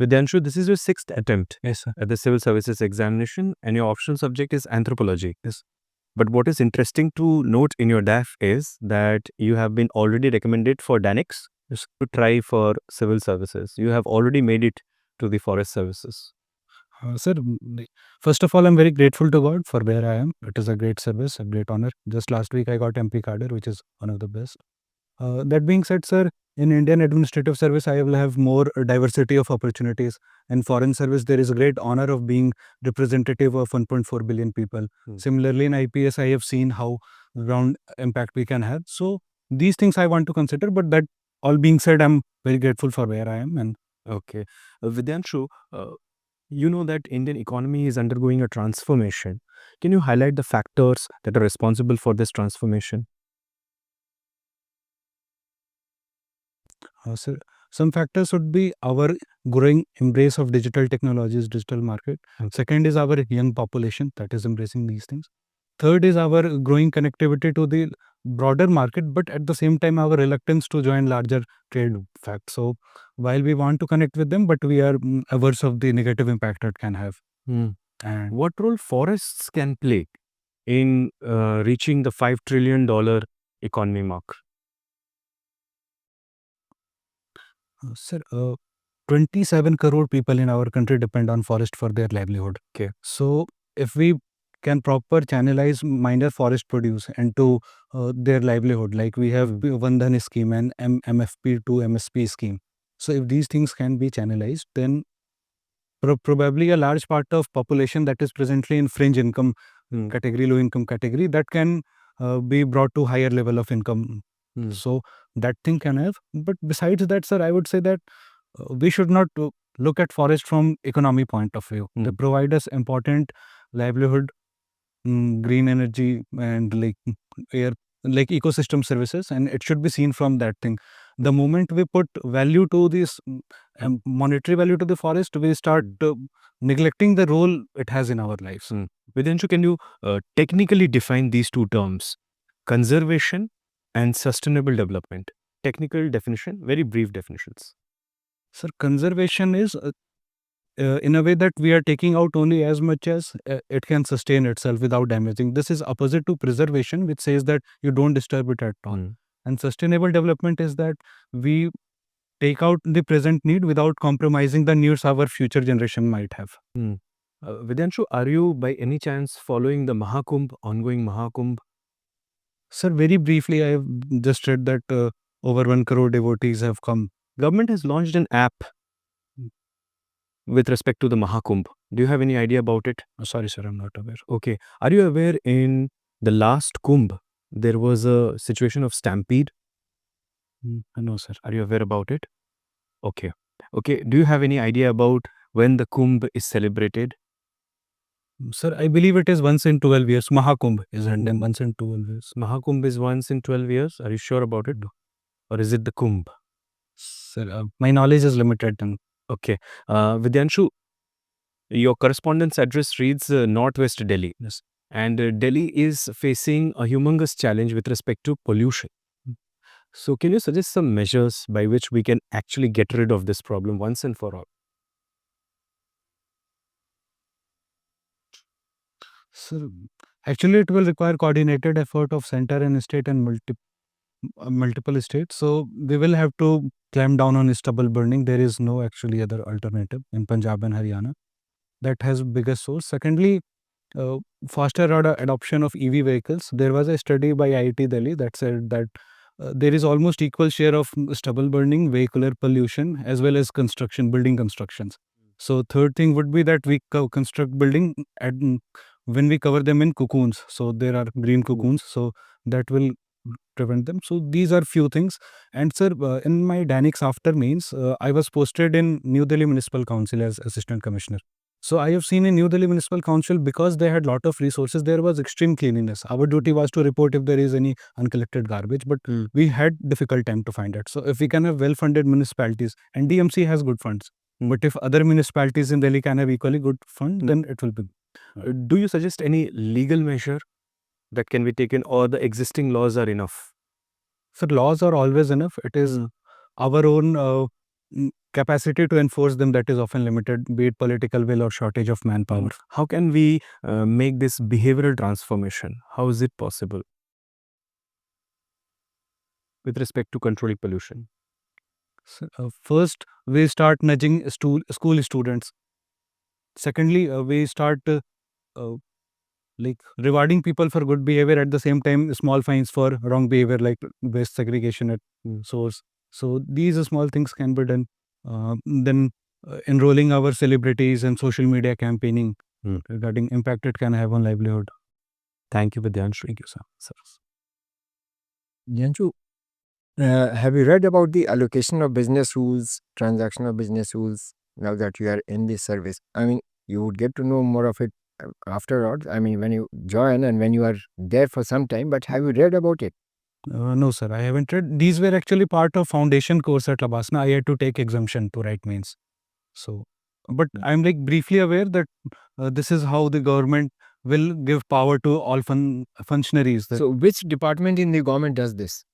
Vidyanshu, this is your sixth attempt Yes, sir. at the civil services examination, and your optional subject is anthropology. Yes. But what is interesting to note in your DAF is that you have been already recommended for DANIX Yes. to try for civil services. You have already made it to the forest services. Sir, first of all, I'm very grateful to God for where I am. It is a great service, a great honor. Just last week, I got MP cadre, which is one of the best. That being said, sir, in Indian administrative service, I will have more diversity of opportunities. In foreign service, there is a great honor of being representative of 1.4 billion people. Similarly, in IPS, I have seen how round impact we can have. So these things I want to consider. But that all being said, I'm very grateful for where I am. And Okay. Vidyanshu, you know that Indian economy is undergoing a transformation. Can you highlight the factors that are responsible for this transformation? Sir, some factors would be our growing embrace of digital technologies, digital market. Second is our young population that is embracing these things. Third is our growing connectivity to the broader market, but at the same time, our reluctance to join larger trade fact. So while we want to connect with them, but we are averse of the negative impact it can have. And What role forests can play in reaching the $5 trillion economy mark? sir, 27 crore people in our country depend on forest for their livelihood. Okay. So if we can proper channelize minor forest produce into their livelihood, like we have Vandhan scheme and MFP to MSP scheme. So if these things can be channelized, then probably a large part of population that is presently in fringe income category, low income category, that can be brought to higher level of income. So that thing can have. But besides that, sir, I would say that we should not look at forest from economy point of view. They provide us important livelihood, green energy, and like air, like ecosystem services, and it should be seen from that thing. The moment we put value to this monetary value to the forest, we start neglecting the role it has in our lives. Vidyanshu, can you technically define these two terms, conservation and sustainable development? Technical definition, very brief definitions. Sir, conservation is in a way that we are taking out only as much as it can sustain itself without damaging. This is opposite to preservation, which says that you don't disturb it at all. And sustainable development is that we take out the present need without compromising the needs our future generation might have. Vidyanshu, are you by any chance following the Mahakumbh, ongoing Mahakumbh? Sir, very briefly, I have just read that over 1 crore devotees have come. Government has launched an app with respect to the Mahakumbh. Do you have any idea about it? Sorry, sir, I'm not aware. Okay. Are you aware in the last Kumbh, there was a situation of stampede? No, sir. Are you aware about it? Okay. Okay. Do you have any idea about when the Kumbh is celebrated? Sir, I believe it is once in 12 years. Mahakumbh is held once in 12 years. Mahakumbh is once in 12 years. Are you sure about it? Or is it the Kumbh? Sir, my knowledge is limited. Okay. Vidyanshu, your correspondence address reads Northwest Delhi. Yes. And Delhi is facing a humongous challenge with respect to pollution. So can you suggest some measures by which we can actually get rid of this problem once and for all? Sir, actually, it will require coordinated effort of center and state and multiple states. So we will have to clamp down on stubble burning. There is no actually other alternative in Punjab and Haryana. That has biggest source. Secondly, faster adoption of EV vehicles. There was a study by IIT Delhi that said that there is almost equal share of stubble burning, vehicular pollution, as well as building constructions. So third thing would be that we construct building when we cover them in cocoons. So there are green cocoons. So that will prevent them. So these are few things. And sir, in my DANIX after mains, I was posted in New Delhi Municipal Council as Assistant Commissioner. So I have seen in New Delhi Municipal Council, because they had lot of resources, there was extreme cleanliness. Our duty was to report if there is any uncollected garbage, but we had difficult time to find it. So if we can have well-funded municipalities, and DMC has good funds, but if other municipalities in Delhi can have equally good fund, then it will be. Do you suggest any legal measure that can be taken, or the existing laws are enough? So laws are always enough. It is our own capacity to enforce them that is often limited, be it political will or shortage of manpower. How can we make this behavioral transformation? How is it possible with respect to controlling pollution? So, first, we start nudging school students. Secondly, we start uh, like rewarding people for good behavior, at the same time small fines for wrong behavior like waste segregation at source. So these small things can be done. Then enrolling our celebrities and social media campaigning regarding impact it can have on livelihood. Thank you, Vidyanshu. Thank you, sir. Yanshu, have you read about the allocation of business rules, transactional business rules, now that you are in this service? I mean, you would get to know more of it afterwards. I mean, when you join and when you are there for some time, but have you read about it? No, sir, I haven't read. These were actually part of foundation course at Labasna. I had to take exemption to write mains. So, but I'm like briefly aware that this is how the government will give power to all functionaries. So, which department in the government does this?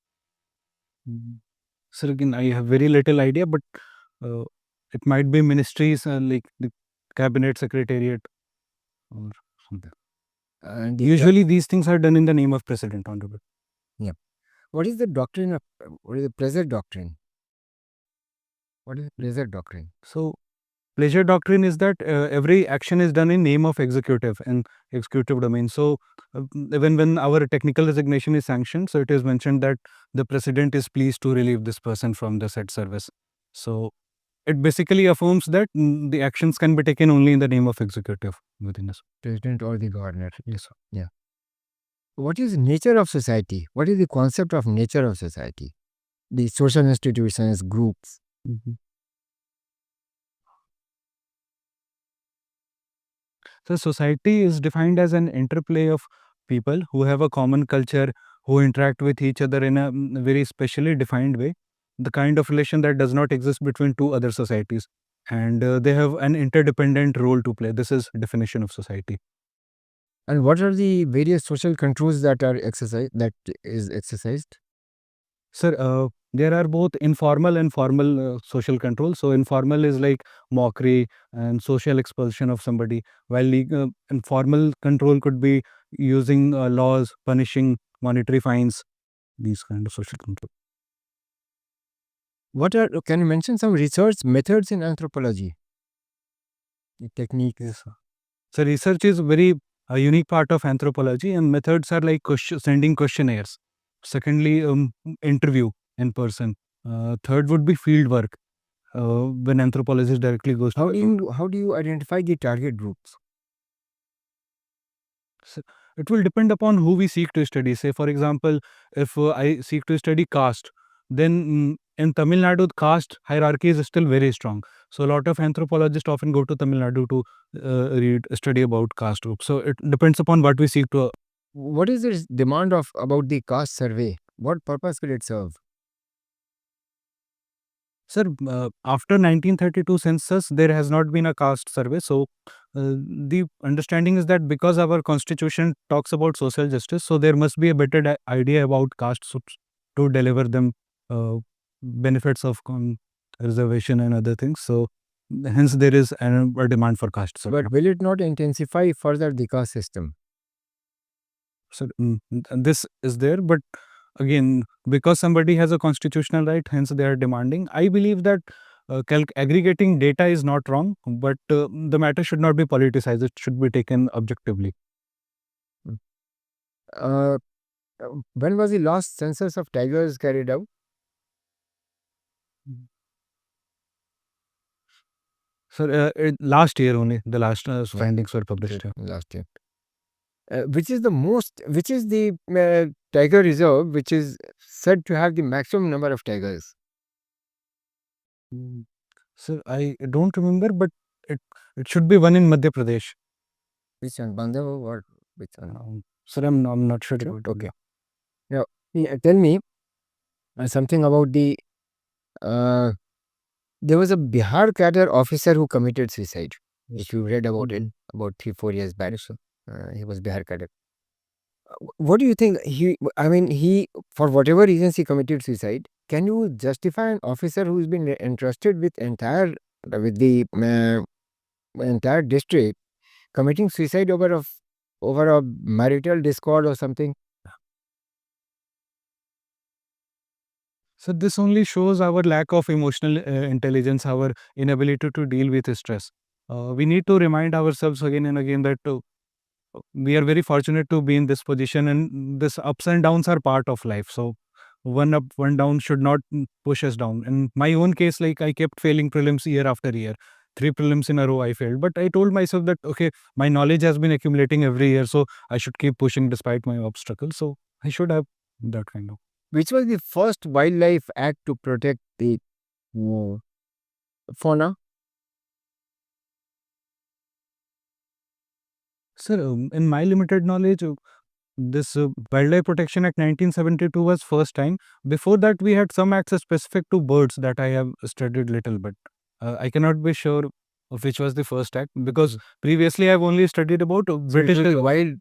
Sir, again, I have very little idea, but it might be ministries like the cabinet secretariat or something. And Usually, these things are done in the name of president. Honorable. Yeah. What is the doctrine of what is the pleasure doctrine? What is the pleasure doctrine? So, pleasure doctrine is that every action is done in name of executive and executive domain. So, even when our technical resignation is sanctioned, so it is mentioned that the president is pleased to relieve this person from the said service. So, it basically affirms that the actions can be taken only in the name of executive within us. President or the governor. Yes, sir. Yeah. What is nature of society? What is the concept of nature of society? The social institutions, groups. So, society is defined as an interplay of people who have a common culture, who interact with each other in a very specially defined way, the kind of relation that does not exist between two other societies. And they have an interdependent role to play. This is definition of society. And what are the various social controls that are exercised? Sir, there are both informal and formal social control. So, informal is like mockery and social expulsion of somebody, while informal control could be using laws, punishing, monetary fines, these kind of social control. Can you mention some research methods in anthropology? The techniques. Yes, sir. So, research is very a unique part of anthropology, and methods are like sending questionnaires. Secondly, interview in person. Third would be field work. When anthropologist directly goes How do you identify the target groups? it will depend upon who we seek to study. Say, for example, if I seek to study caste, then in Tamil Nadu, caste hierarchy is still very strong. So, a lot of anthropologists often go to Tamil Nadu to study about caste groups. So, it depends upon what we seek to. What is the demand about the caste survey? What purpose could it serve? Sir, after 1932 census, there has not been a caste survey. So, the understanding is that because our constitution talks about social justice, so there must be a better idea about caste to deliver them benefits of reservation and other things. So, hence there is a demand for caste survey. But will it not intensify further the caste system? So, this is there, but again, because somebody has a constitutional right, hence they are demanding. I believe that aggregating data is not wrong, but the matter should not be politicized. It should be taken objectively. When was the last census of tigers carried out? Sir, last year only, the last findings were published. Last year. Which is the tiger reserve which is said to have the maximum number of tigers? Sir, I don't remember, but it should be one in Madhya Pradesh. Which one? Bandhav or which one? Sir, I'm not sure. Sure? Okay. Now, tell me something about the. There was a Bihar cadre officer who committed suicide. If you read about it about 3-4 years back, he was Bihar cadre. What do you think? He, for whatever reasons, he committed suicide. Can you justify an officer who's been entrusted with the entire district committing suicide over a marital discord or something? So this only shows our lack of emotional intelligence, our inability to deal with stress. We need to remind ourselves again and again that we are very fortunate to be in this position, and this ups and downs are part of life. So one up, one down should not push us down. In my own case, like I kept failing prelims year after year. 3 prelims in a row I failed. But I told myself that okay, my knowledge has been accumulating every year, so I should keep pushing despite my obstacles. So I should have that kind of. Which was the first wildlife act to protect the uh, fauna? Sir, in my limited knowledge, this Wildlife Protection Act 1972 was first time. Before that, we had some acts specific to birds that I have studied little, but I cannot be sure of which was the first act because previously I've only studied about British. It was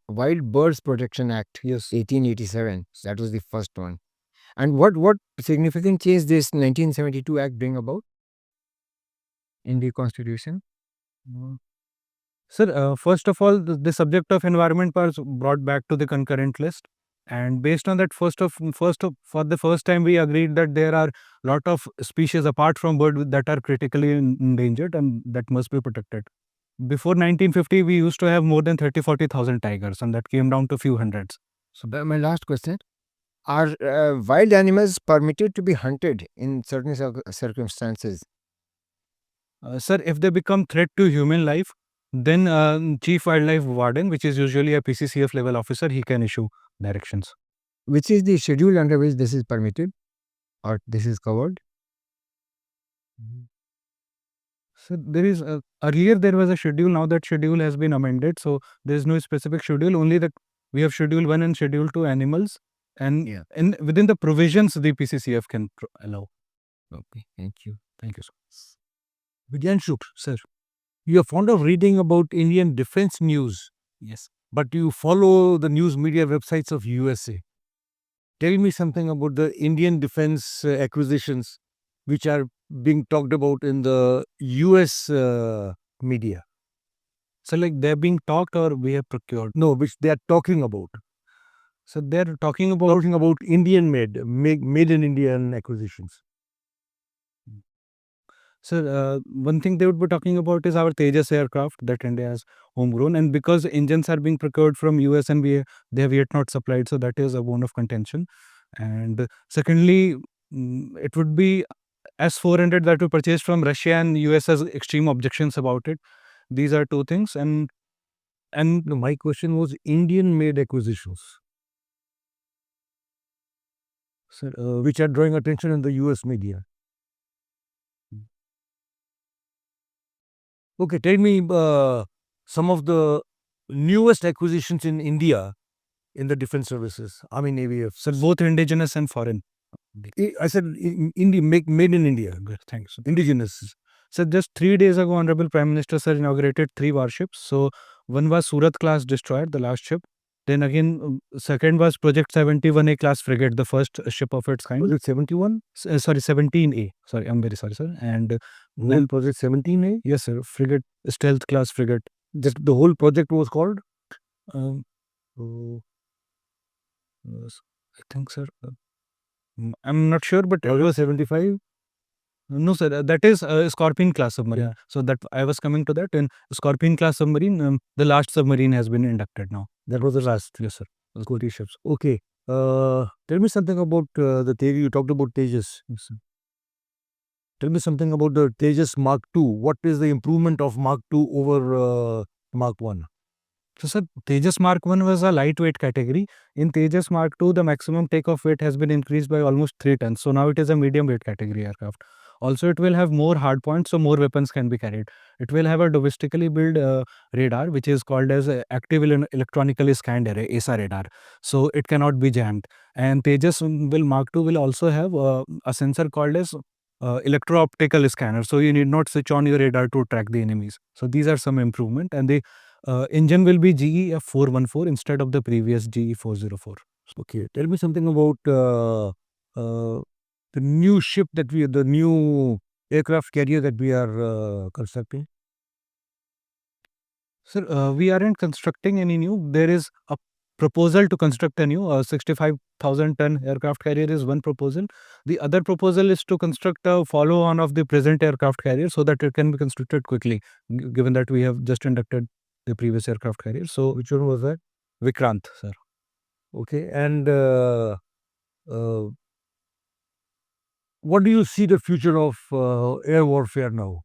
Wild Birds Protection Act, Yes. 1887. That was the first one. And what significant change this 1972 Act bring about in the Constitution? Mm. Sir, first of all, the subject of environment was brought back to the concurrent list, and based on that, for the first time, we agreed that there are lot of species apart from bird that are critically endangered and that must be protected. Before 1950, we used to have more than 30-40,000 tigers, and that came down to few hundreds. So my last question: are wild animals permitted to be hunted in certain circumstances? Sir, if they become threat to human life, then Chief Wildlife Warden, which is usually a PCCF level officer, he can issue directions. Which is the schedule under which this is permitted or this is covered? So there is earlier there was a schedule. Now that schedule has been amended, so there is no specific schedule. Only that we have Schedule 1 and Schedule 2 animals, and Yeah. within the provisions the PCCF can allow. Okay, thank you. Thank you, sir. Vidyanshu, sir, you are fond of reading about Indian defense news, Yes. but you follow the news media websites of USA. Tell me something about the Indian defense acquisitions which are being talked about in the US media. So like they're being talked or we have procured. No, which they are talking about. So they're talking about Indian made in Indian acquisitions. So one thing they would be talking about is our Tejas aircraft that India has homegrown, and because engines are being procured from US and they have yet not supplied, so that is a bone of contention. And secondly, it would be S-400 that we purchased from Russia, and US has extreme objections about it. These are two things, and No, my question was Indian made acquisitions, sir, which are drawing attention in the US media. Okay, tell me some of the newest acquisitions in India in the defense services, Army, Navy, so both indigenous and foreign. I said India, made in India. Good, thanks. Indigenous. So just 3 days ago, Honorable Prime Minister sir inaugurated 3 warships. So one was Surat class destroyer, the last ship. Then again, second was Project 71A class frigate, the first ship of its kind. Project 71? Sorry, 17A. Sorry, I'm very sorry, sir. And Whole project 17A? yes, sir, frigate, stealth class frigate. Just the whole project was called? Um, oh, I think, sir, I'm not sure, but Project 75? no, sir, that is a Scorpion class submarine. Yeah. So that I was coming to that. In Scorpion class submarine, the last submarine has been inducted now. That was the last. Yes, sir. 40 ships. Okay. Tell me something about the Tejas. You talked about Tejas. Yes, sir. Tell me something about the Tejas Mark II. What is the improvement of Mark II over Mark I? So, sir, Tejas Mark 1 was a lightweight category. In Tejas Mark 2, the maximum takeoff weight has been increased by almost 3 tons. So now it is a medium weight category aircraft. Also, it will have more hard points, so more weapons can be carried. It will have a domestically built radar, which is called as active electronically scanned array, ASA radar. So it cannot be jammed. And Tejas will Mark 2 will also have a sensor called as electro-optical scanner. So you need not switch on your radar to track the enemies. So these are some improvement. And the engine will be GE F414 instead of the previous GE 404. Okay, tell me something about the new ship the new aircraft carrier that we are constructing. Sir, we aren't constructing any new. There is a proposal to construct a new 65,000 ton aircraft carrier is one proposal. The other proposal is to construct a follow-on of the present aircraft carrier so that it can be constructed quickly, given that we have just inducted the previous aircraft carrier. So, Which one was that? Vikrant, sir. Okay, and what do you see the future of air warfare now?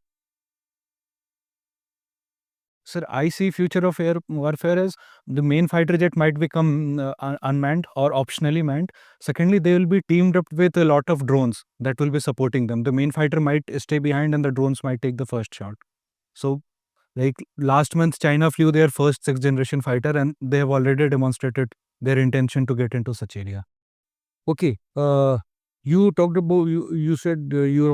Sir, I see future of air warfare as the main fighter jet might become unmanned or optionally manned. Secondly, they will be teamed up with a lot of drones that will be supporting them. The main fighter might stay behind and the drones might take the first shot. So, like last month, China flew their first sixth generation fighter and they have already demonstrated their intention to get into such area. Okay, you talked about you said you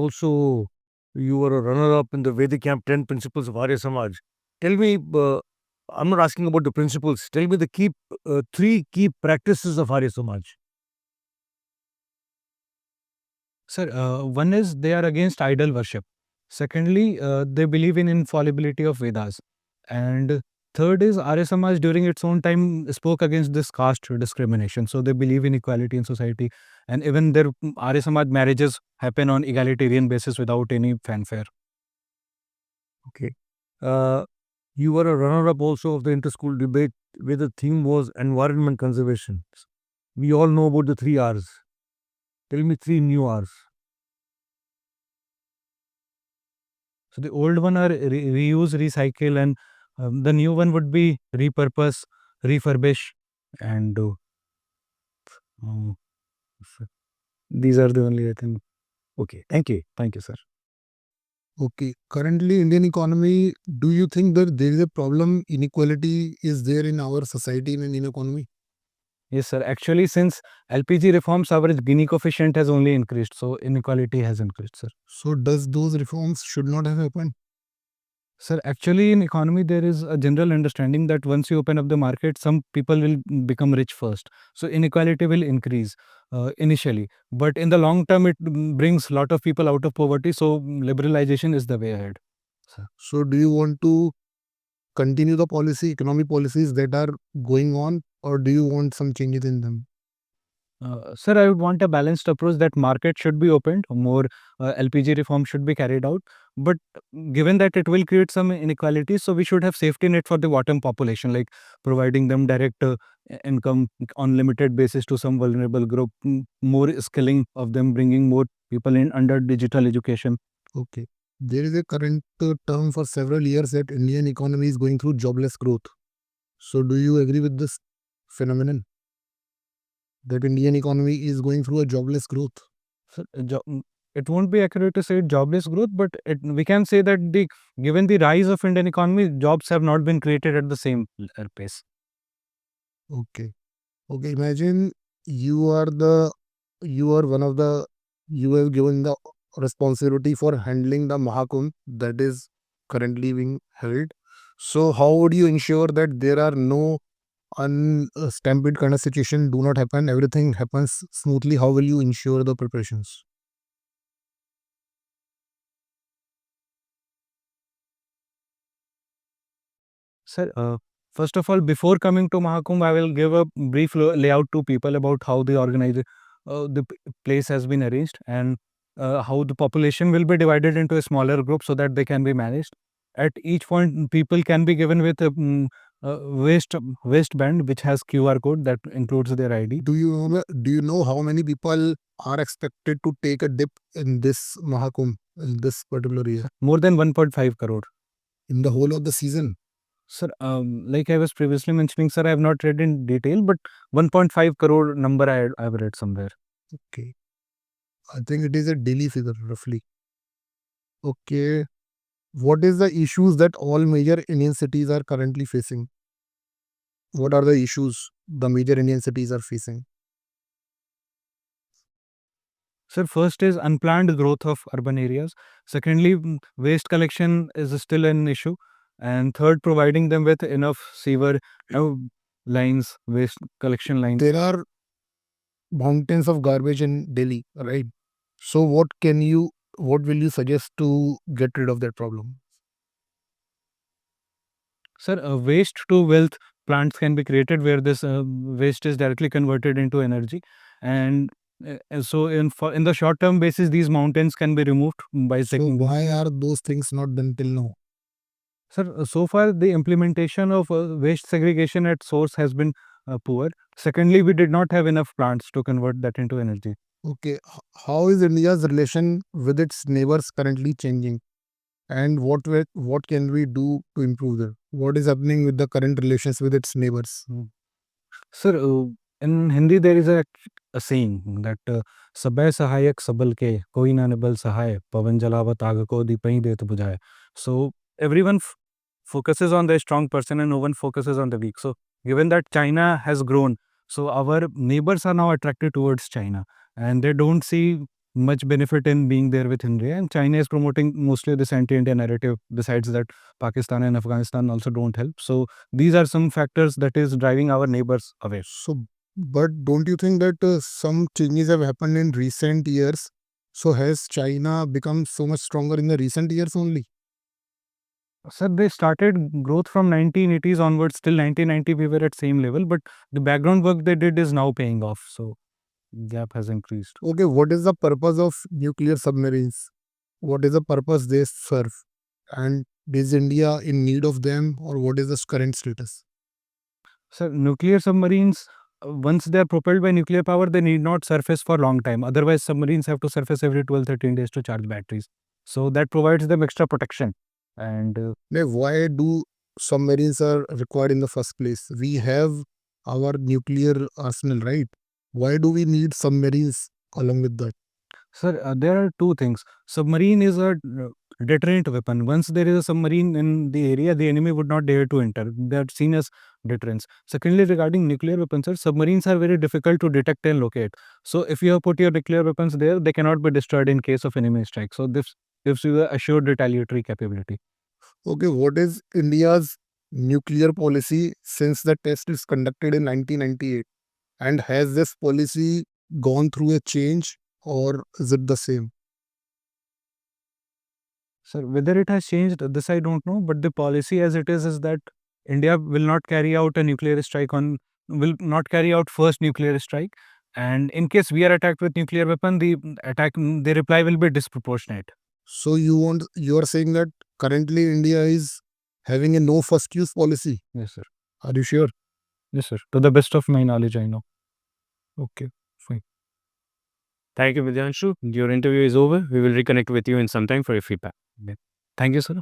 were a runner-up in the Vedic Camp 10 Principles of Arya Samaj. Tell me, I'm not asking about the principles. Tell me the three key practices of Arya Samaj. Sir, one is they are against idol worship. Secondly, they believe in infallibility of Vedas. And third is Arya Samaj during its own time spoke against this caste discrimination. So they believe in equality in society. And even their Arya Samaj marriages happen on egalitarian basis without any fanfare. Okay. You were a runner-up also of the inter-school debate where the theme was environment conservation. We all know about the 3 Rs. Tell me 3 new Rs. So the old one are reuse, recycle, and the new one would be repurpose, refurbish, and um, these are the only I think. Okay, thank you. Thank you, sir. Okay, currently Indian economy, do you think that there is a problem, inequality is there in our society in Indian economy? Yes, sir. Actually, since LPG reforms, our Gini coefficient has only increased, so inequality has increased, sir. So does those reforms should not have happened? Sir, actually, in economy, there is a general understanding that once you open up the market, some people will become rich first. So inequality will increase initially, but in the long term, it brings a lot of people out of poverty. So liberalization is the way ahead. So do you want to continue the policy, economic policies that are going on, or do you want some changes in them? Sir, I would want a balanced approach that market should be opened, more LPG reform should be carried out. But given that it will create some inequality, so we should have safety net for the bottom population, like providing them direct income on limited basis to some vulnerable group, more skilling of them, bringing more people in under digital education. Okay. There is a current term for several years that Indian economy is going through jobless growth. So do you agree with this phenomenon? That Indian economy is going through a jobless growth? So, it won't be accurate to say jobless growth, but we can say that given the rise of Indian economy, jobs have not been created at the same pace. Okay. Okay, imagine you are one of the, you have given the responsibility for handling the Mahakumbh that is currently being held. So how would you ensure that there are no unstampede kind of situation do not happen, everything happens smoothly? How will you ensure the preparations? Sir, first of all, before coming to Mahakumbh, I will give a brief layout to people about how the place has been arranged and how the population will be divided into a smaller group so that they can be managed. At each point, people can be given with a waistband which has QR code that includes their ID. Do you know how many people are expected to take a dip in this Mahakumbh in this particular year More than 1.5 crore. in the whole of the season? Sir, like I was previously mentioning, sir, I have not read in detail, but 1.5 crore number I have read somewhere. Okay. I think it is a daily figure roughly. Okay. What is the issues that all major Indian cities are currently facing? What are the issues the major Indian cities are facing? Sir, first is unplanned growth of urban areas. Secondly, waste collection is still an issue. and third, providing them with enough sewer lines, waste collection lines. There are mountains of garbage in Delhi, right? So what will you suggest to get rid of that problem? Sir, waste to wealth plants can be created where this waste is directly converted into energy, and so in the short term basis, these mountains can be removed by So taking. why are those things not done till now? Sir, so far the implementation of waste segregation at source has been poor. Secondly, we did not have enough plants to convert that into energy. Okay, how is India's relation with its neighbors currently changing? And what can we do to improve them? What is happening with the current relations with its neighbors? Sir, in Hindi there is a saying that "Sabay sahayak sabal ke, koi na nibal sahay, pavan jalawat aag ko dipahi det bujhaye." So everyone focuses on the strong person and no one focuses on the weak. So given that China has grown, so our neighbors are now attracted towards China, and they don't see much benefit in being there with India. And China is promoting mostly this anti-India narrative. Besides that, Pakistan and Afghanistan also don't help. So these are some factors that is driving our neighbors away. So, but don't you think that some changes have happened in recent years? So has China become so much stronger in the recent years only? Sir, they started growth from 1980s onwards till 1990 we were at same level, but the background work they did is now paying off. So gap has increased. Okay, what is the purpose of nuclear submarines? What is the purpose they serve? And is India in need of them, or what is the current status? Sir, nuclear submarines, once they are propelled by nuclear power, they need not surface for long time. Otherwise, submarines have to surface every 12, 13 days to charge batteries. So that provides them extra protection. And Why do submarines are required in the first place? We have our nuclear arsenal, right? Why do we need submarines along with that? sir, there are two things. Submarine is a deterrent weapon. Once there is a submarine in the area, the enemy would not dare to enter. They are seen as deterrents. Secondly, regarding nuclear weapons, sir, submarines are very difficult to detect and locate. So if you have put your nuclear weapons there, they cannot be destroyed in case of enemy strike. So this gives you the assured retaliatory capability. Okay, what is India's nuclear policy since the test is conducted in 1998? And has this policy gone through a change, or is it the same? Sir, whether it has changed, this I don't know, but the policy as it is that India will not carry out a nuclear strike will not carry out first nuclear strike. And in case we are attacked with nuclear weapon, the reply will be disproportionate. So you are saying that currently India is having a no first use policy. Yes, sir. Are you sure? Yes, sir. To the best of my knowledge, I know. Okay, fine. Thank you, Vidyanshu. Your interview is over. We will reconnect with you in some time for your feedback. Thank you, sir.